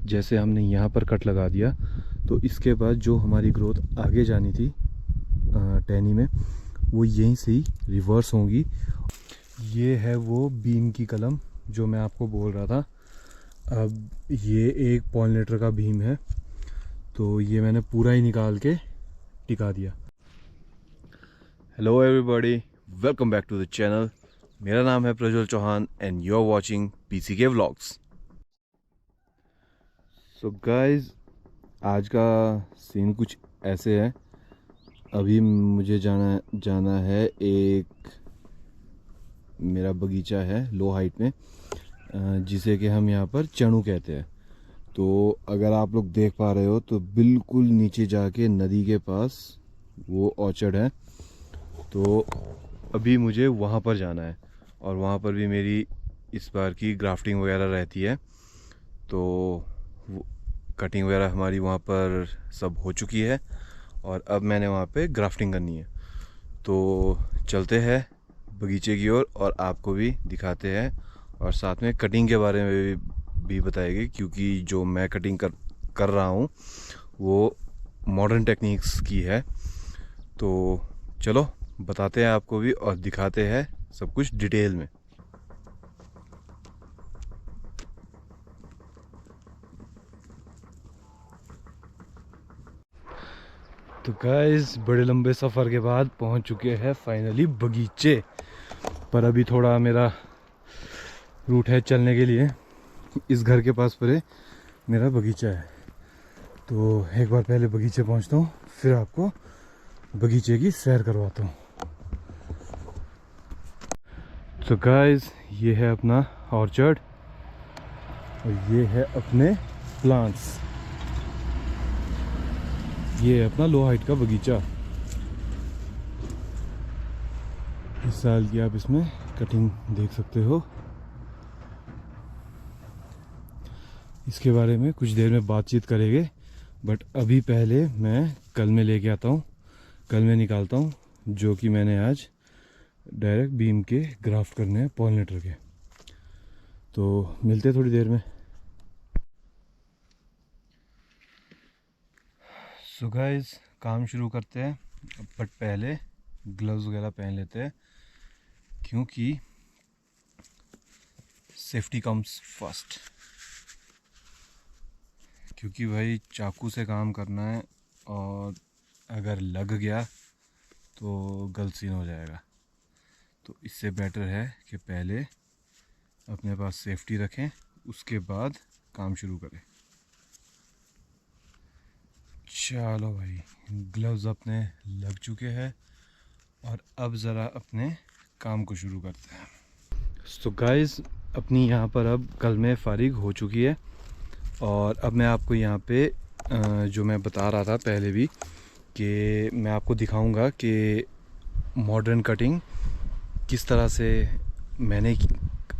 जैसे हमने यहाँ पर कट लगा दिया तो इसके बाद जो हमारी ग्रोथ आगे जानी थी टहनी में, वो यहीं से ही रिवर्स होंगी। ये है वो बीम की कलम जो मैं आपको बोल रहा था। अब ये एक पॉलिनेटर का बीम है, तो ये मैंने पूरा ही निकाल के टिका दिया। Hello everybody, welcome back to the channel. मेरा नाम है Prajwal Chauhan and you are watching PCK vlogs. So guys, आज का सीन कुछ ऐसे है। अभी मुझे जाना है, एक मेरा बगीचा है लो हाइट में, जिसे कि हम यहाँ पर चणू कहते हैं। तो अगर आप लोग देख पा रहे हो तो बिल्कुल नीचे जाके नदी के पास वो ऑर्चर्ड है। तो अभी मुझे वहाँ पर जाना है और वहाँ पर भी मेरी इस बार की ग्राफ्टिंग वगैरह रहती है। तो कटिंग वगैरह हमारी वहाँ पर सब हो चुकी है और अब मैंने वहाँ पे ग्राफ्टिंग करनी है। तो चलते हैं बगीचे की ओर और आपको भी दिखाते हैं और साथ में कटिंग के बारे में भी बताएंगे, क्योंकि जो मैं कटिंग कर रहा हूँ वो मॉडर्न टेक्निक्स की है। तो चलो बताते हैं आपको भी और दिखाते हैं सब कुछ डिटेल में। तो गाइस, बड़े लंबे सफ़र के बाद पहुंच चुके हैं फाइनली बगीचे पर। अभी थोड़ा मेरा रूट है चलने के लिए, इस घर के पास पर मेरा बगीचा है। तो एक बार पहले बगीचे पहुंचता हूँ, फिर आपको बगीचे की सैर करवाता हूँ। तो गाइस, ये है अपना ऑर्चर्ड और ये है अपने प्लांट्स। ये है अपना लो हाइट का बगीचा। इस साल की आप इसमें कटिंग देख सकते हो। इसके बारे में कुछ देर में बातचीत करेंगे, बट अभी पहले मैं कल में लेके आता हूँ, कल में निकालता हूँ, जो कि मैंने आज डायरेक्ट बीम के ग्राफ्ट करने हैं पॉलिनेटर के। तो मिलते हैं थोड़ी देर में। सो गाइस, काम शुरू करते हैं, बट पहले ग्लव्स वगैरह पहन लेते हैं, क्योंकि सेफ्टी कम्स फर्स्ट। क्योंकि भाई चाकू से काम करना है और अगर लग गया तो गलत सीन हो जाएगा। तो इससे बेटर है कि पहले अपने पास सेफ्टी रखें, उसके बाद काम शुरू करें। चलो भाई, ग्लव्स अपने लग चुके हैं और अब ज़रा अपने काम को शुरू करते हैं। सो गाइस, अपनी यहाँ पर अब कल में फारिग हो चुकी है और अब मैं आपको यहाँ पे जो मैं बता रहा था पहले भी, कि मैं आपको दिखाऊंगा कि मॉडर्न कटिंग किस तरह से मैंने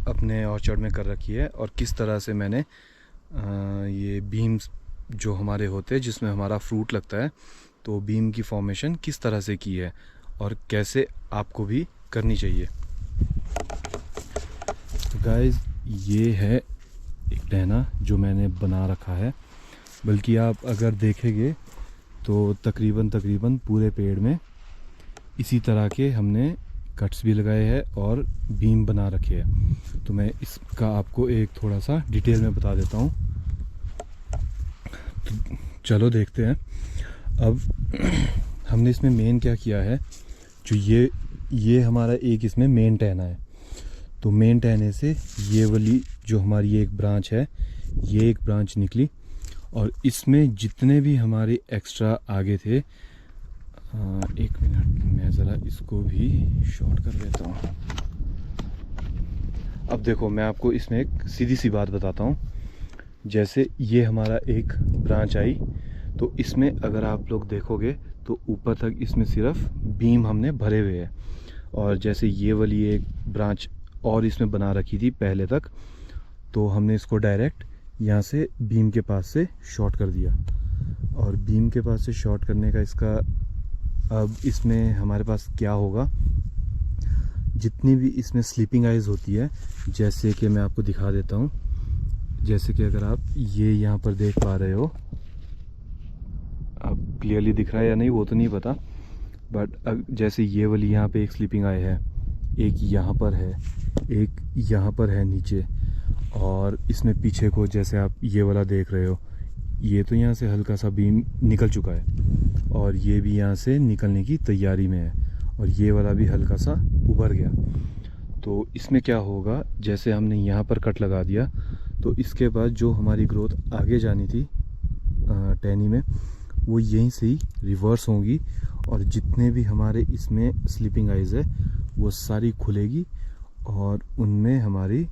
अपने ऑर्चर्ड में कर रखी है और किस तरह से मैंने ये बीम्स जो हमारे होते हैं जिसमें हमारा फ्रूट लगता है, तो बीम की फॉर्मेशन किस तरह से की है और कैसे आपको भी करनी चाहिए। तो गाइस, ये है एक टहना जो मैंने बना रखा है, बल्कि आप अगर देखेंगे तो तकरीबन पूरे पेड़ में इसी तरह के हमने कट्स भी लगाए हैं और बीम बना रखे हैं। तो मैं इसका आपको एक थोड़ा सा डिटेल में बता देता हूँ। तो चलो देखते हैं। अब हमने इसमें मेन क्या किया है, जो ये हमारा एक इसमें मेन टहना है। तो मेन टहने से ये वाली जो हमारी एक ब्रांच है, ये एक ब्रांच निकली और इसमें जितने भी हमारे एक्स्ट्रा आगे थे, एक मिनट मैं ज़रा इसको भी शॉर्ट कर देता हूँ। अब देखो, मैं आपको इसमें एक सीधी सी बात बताता हूँ। जैसे ये हमारा एक ब्रांच आई, तो इसमें अगर आप लोग देखोगे तो ऊपर तक इसमें सिर्फ बीम हमने भरे हुए हैं, और जैसे ये वाली एक ब्रांच और इसमें बना रखी थी पहले तक, तो हमने इसको डायरेक्ट यहाँ से बीम के पास से शॉर्ट कर दिया। और बीम के पास से शॉर्ट करने का इसका, अब इसमें हमारे पास क्या होगा, जितनी भी इसमें स्लीपिंग आइज़ होती है, जैसे कि मैं आपको दिखा देता हूँ। जैसे कि अगर आप ये यहाँ पर देख पा रहे हो, अब क्लियरली दिख रहा है या नहीं वो तो नहीं पता, बट जैसे ये वाली यहाँ पे एक स्लीपिंग आई है, एक यहाँ पर है, एक यहाँ पर है नीचे, और इसमें पीछे को जैसे आप ये वाला देख रहे हो, ये तो यहाँ से हल्का सा बीम निकल चुका है और ये भी यहाँ से निकलने की तैयारी में है, और ये वाला भी हल्का सा उभर गया। तो इसमें क्या होगा, जैसे हमने यहाँ पर कट लगा दिया तो इसके बाद जो हमारी ग्रोथ आगे जानी थी टहनी में, वो यहीं से ही रिवर्स होंगी, और जितने भी हमारे इसमें स्लीपिंग आइज़ है वो सारी खुलेगी और उनमें हमारी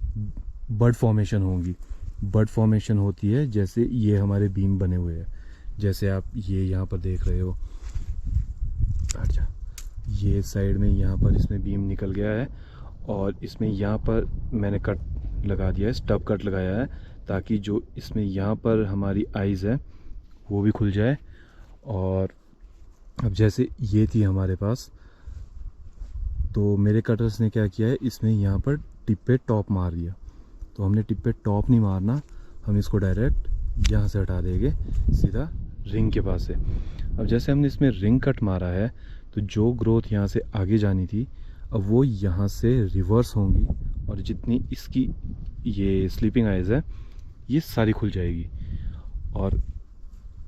बड फॉर्मेशन होंगी। बड फॉर्मेशन होती है जैसे ये हमारे बीम बने हुए हैं, जैसे आप ये यहाँ पर देख रहे हो। अच्छा, ये साइड में यहाँ पर इसमें बीम निकल गया है और इसमें यहाँ पर मैंने कट लगा दिया है, स्टब कट लगाया है, ताकि जो इसमें यहाँ पर हमारी आइज़ है वो भी खुल जाए। और अब जैसे ये थी हमारे पास, तो मेरे कटर्स ने क्या किया है, इसमें यहाँ पर टिप पे टॉप मार दिया। तो हमने टिप पे टॉप नहीं मारना, हम इसको डायरेक्ट यहाँ से हटा देंगे सीधा रिंग के पास से। अब जैसे हमने इसमें रिंग कट मारा है तो जो ग्रोथ यहाँ से आगे जानी थी अब वो यहाँ से रिवर्स होंगी, और जितनी इसकी ये स्लीपिंग आइज़ है ये सारी खुल जाएगी। और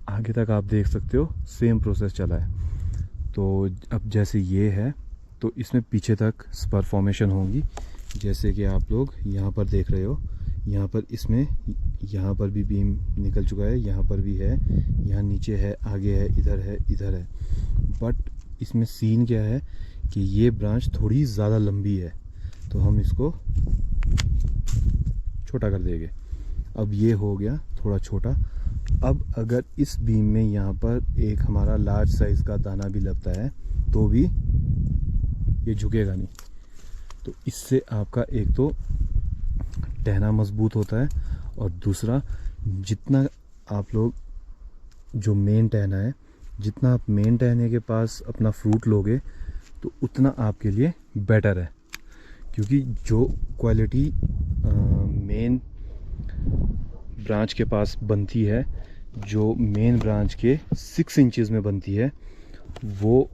आगे तक आप देख सकते हो सेम प्रोसेस चला है। तो अब जैसे ये है तो इसमें पीछे तक स्पर फॉर्मेशन होंगी, जैसे कि आप लोग यहाँ पर देख रहे हो। यहाँ पर इसमें यहाँ पर भी बीम निकल चुका है, यहाँ पर भी है, यहाँ नीचे है, आगे है, इधर है, इधर है। बट इसमें सीन क्या है कि ये ब्रांच थोड़ी ज़्यादा लंबी है, तो हम इसको छोटा कर देंगे। अब ये हो गया थोड़ा छोटा। अब अगर इस बीम में यहाँ पर एक हमारा लार्ज साइज़ का दाना भी लगता है तो भी ये झुकेगा नहीं। तो इससे आपका एक तो टहना मजबूत होता है, और दूसरा जितना आप लोग जो मेन टहना है, जितना आप मेन टहने के पास अपना फ्रूट लोगे तो उतना आपके लिए बेटर है, क्योंकि जो क्वालिटी मेन ब्रांच के पास बनती है, जो मेन ब्रांच के 6 इंचेस में बनती है, वो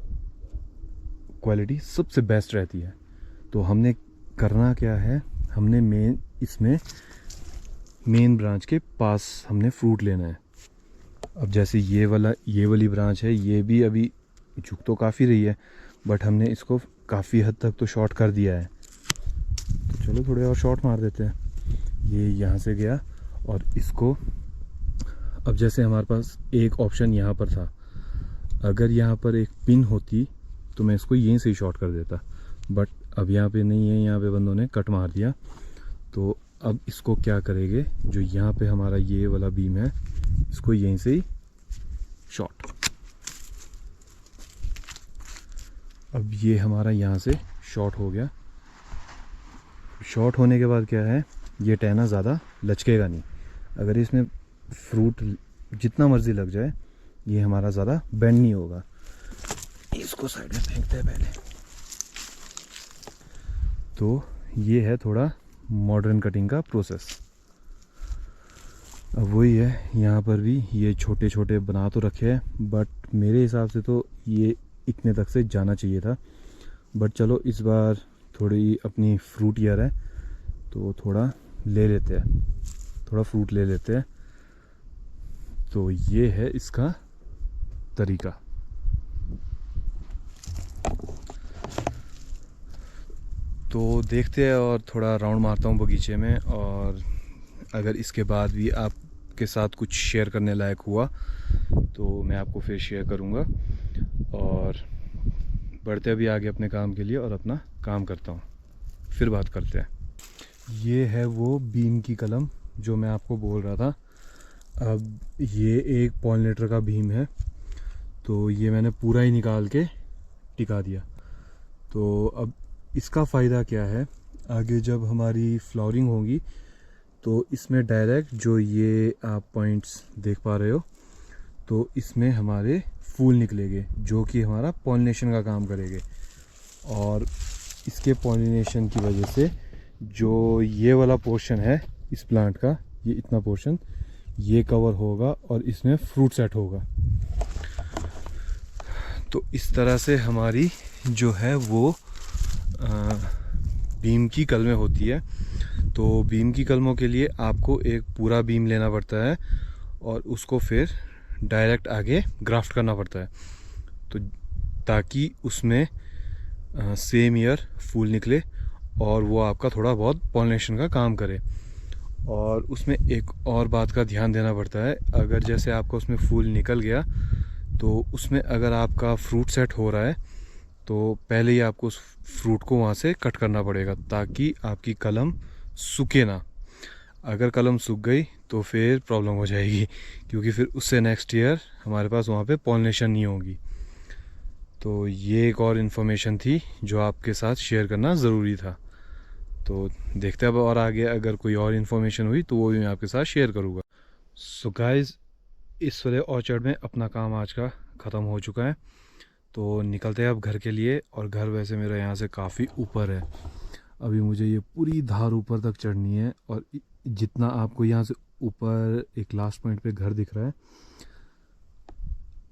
क्वालिटी सबसे बेस्ट रहती है। तो हमने करना क्या है, हमने इसमें मेन ब्रांच के पास हमने फ्रूट लेना है। अब जैसे ये वाली ब्रांच है, ये भी अभी झुक तो काफ़ी रही है, बट हमने इसको काफ़ी हद तक तो शॉर्ट कर दिया है। तो चलो थोड़े और शॉर्ट मार देते हैं। ये यहाँ से गया, और इसको अब जैसे हमारे पास एक ऑप्शन यहाँ पर था, अगर यहाँ पर एक पिन होती तो मैं इसको यहीं से ही शॉर्ट कर देता, बट अब यहाँ पे नहीं है, यहाँ पे बंदों ने कट मार दिया। तो अब इसको क्या करेंगे, जो यहाँ पे हमारा ये वाला बीम है इसको यहीं से ही शॉर्ट। अब ये हमारा यहाँ से शॉर्ट हो गया। शॉर्ट होने के बाद क्या है, ये टहना ज़्यादा लचकेगा नहीं। अगर इसमें फ्रूट जितना मर्ज़ी लग जाए, ये हमारा ज़्यादा बेंड नहीं होगा। इसको साइड में फेंकते हैं पहले। तो ये है थोड़ा मॉडर्न कटिंग का प्रोसेस। अब वही है, यहाँ पर भी ये छोटे छोटे बना तो रखे हैं, बट मेरे हिसाब से तो ये इतने तक से जाना चाहिए था। बट चलो इस बार थोड़ी अपनी फ्रूट ईयर है तो थोड़ा ले लेते हैं, थोड़ा फ्रूट ले लेते हैं। तो ये है इसका तरीका। तो देखते हैं और थोड़ा राउंड मारता हूँ बगीचे में, और अगर इसके बाद भी आपके साथ कुछ शेयर करने लायक हुआ तो मैं आपको फिर शेयर करूँगा। और बढ़ते अभी आगे अपने काम के लिए, और अपना काम करता हूँ, फिर बात करते हैं। ये है वो बीम की कलम जो मैं आपको बोल रहा था। अब ये एक पॉलिनेटर का बीम है, तो ये मैंने पूरा ही निकाल के टिका दिया। तो अब इसका फ़ायदा क्या है, आगे जब हमारी फ्लावरिंग होगी तो इसमें डायरेक्ट जो ये आप पॉइंट्स देख पा रहे हो, तो इसमें हमारे फूल निकलेंगे जो कि हमारा पॉलिनेशन का काम करेंगे। और इसके पॉलिनेशन की वजह से जो ये वाला पोर्शन है इस प्लांट का, ये इतना पोर्शन ये कवर होगा और इसमें फ्रूट सेट होगा। तो इस तरह से हमारी जो है वो बीम की कलमें होती है। तो बीम की कलमों के लिए आपको एक पूरा बीम लेना पड़ता है और उसको फिर डायरेक्ट आगे ग्राफ्ट करना पड़ता है, तो ताकि उसमें सेम ईयर फूल निकले और वो आपका थोड़ा बहुत पॉलिनेशन का काम करे। और उसमें एक और बात का ध्यान देना पड़ता है, अगर जैसे आपका उसमें फूल निकल गया तो उसमें अगर आपका फ्रूट सेट हो रहा है तो पहले ही आपको उस फ्रूट को वहाँ से कट करना पड़ेगा ताकि आपकी कलम सूखे ना। अगर कलम सूख गई तो फिर प्रॉब्लम हो जाएगी, क्योंकि फिर उससे नेक्स्ट ईयर हमारे पास वहाँ पे पॉलिनेशन नहीं होगी। तो ये एक और इन्फॉर्मेशन थी जो आपके साथ शेयर करना ज़रूरी था। तो देखते हैं अब और आगे अगर कोई और इन्फॉर्मेशन हुई तो वो भी मैं आपके साथ शेयर करूँगा। सो गाइस, इस वाले ऑर्चर्ड में अपना काम आज का ख़त्म हो चुका है, तो निकलते हैं अब घर के लिए। और घर वैसे मेरा यहाँ से काफ़ी ऊपर है, अभी मुझे ये पूरी धार ऊपर तक चढ़नी है। और जितना आपको यहाँ से ऊपर एक लास्ट पॉइंट पे घर दिख रहा है,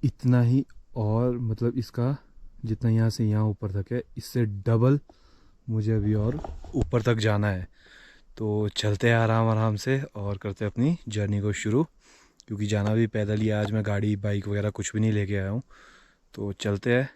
इतना ही, और मतलब इसका जितना यहाँ से यहाँ ऊपर तक है, इससे डबल मुझे अभी और ऊपर तक जाना है। तो चलते हैं आराम आराम से और करते हैं अपनी जर्नी को शुरू, क्योंकि जाना भी पैदल ही है। आज मैं गाड़ी बाइक वगैरह कुछ भी नहीं लेके आया हूँ, तो चलते हैं।